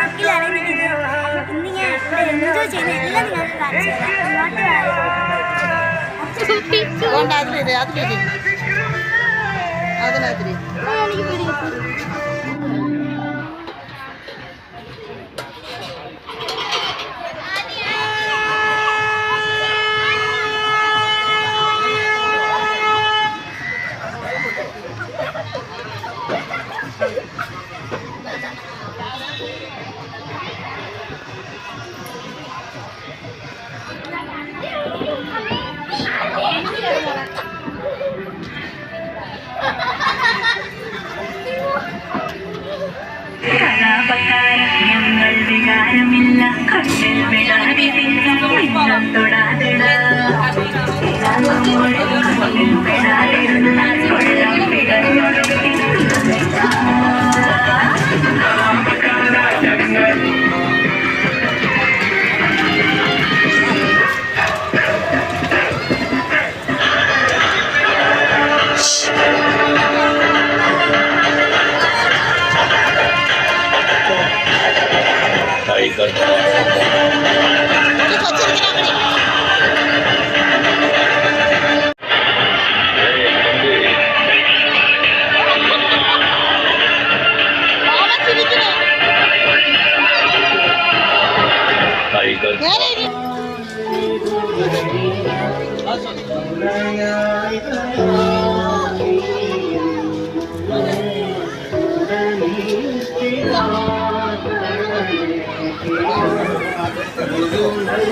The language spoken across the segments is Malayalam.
പാർക്കിലാണ് നിൽക്കുന്നത്. ഇന്ന് ഞാൻ ഇവിടെ എൻജോയ് ചെയ്യുന്ന എല്ലാം നിങ്ങൾക്ക് കാണിച്ചു ഞങ്ങൾ വികാരമില്ല കണ്ണിൽ വിടാതെ തൊടാതിട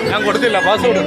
ഞാൻ കൊടുത്തില്ല പാസ്വേഡ്.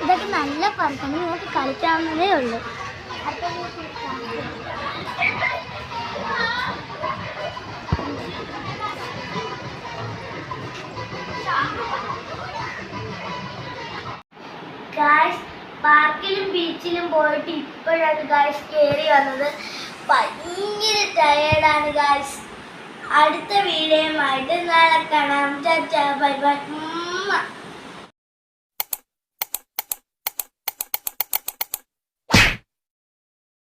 ഇതൊക്കെ നല്ല പറക്കണം, നിങ്ങൾക്ക് കളിക്കാവുന്നതേ ഉള്ളൂ. ഗായ്സ്, പാർക്കിലും ബീച്ചിലും പോയിട്ട് ഇപ്പോഴാണ് ഗായ്സ് കയറി വന്നത്. ഭയങ്കര ടയേർഡാണ് ഗായ്സ്. അടുത്ത വീഡിയോയുമായിട്ട് നാളെ കാണാം. Bye bye.